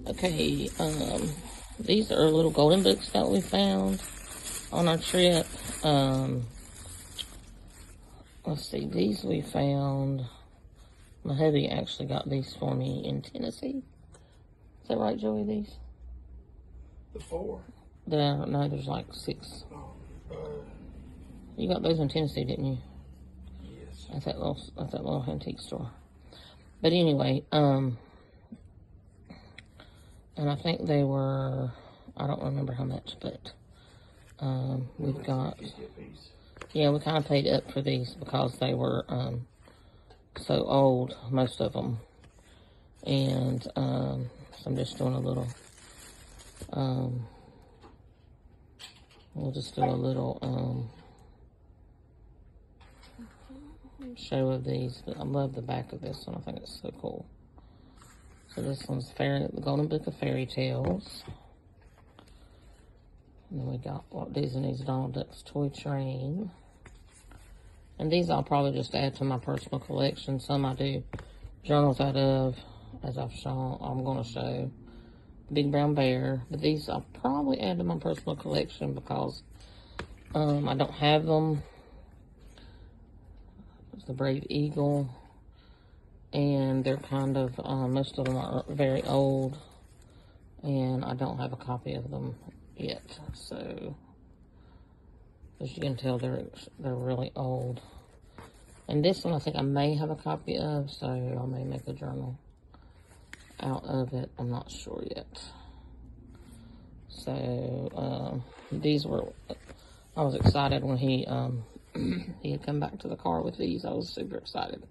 Okay, these are little golden books that we found on our trip. Let's see, these we found. My hubby actually got these for me in Tennessee. Is that right, Joey, these? The 4? No, there's like 6. You got those in Tennessee, didn't you? Yes. At that little antique store. But anyway, and I think they were, I don't remember how much, but we've got, yeah, we kind of paid up for these because they were so old, most of them. And so I'm just doing a little, we'll just do a little show of these. But I love the back of this one. I think it's so cool. So this one's the Golden Book of Fairy Tales. And then we got Walt Disney's Donald Duck's Toy Train. And these I'll probably just add to my personal collection. Some I do journals out of, as I'm going to show. Big Brown Bear. But these I'll probably add to my personal collection because I don't have them. It's the Brave Eagle. And they're kind of, most of them are very old. And I don't have a copy of them yet. So, as you can tell, they're really old. And this one I think I may have a copy of, so I may make a journal out of it. I'm not sure yet. So, these were, I was excited when he had come back to the car with these. I was super excited.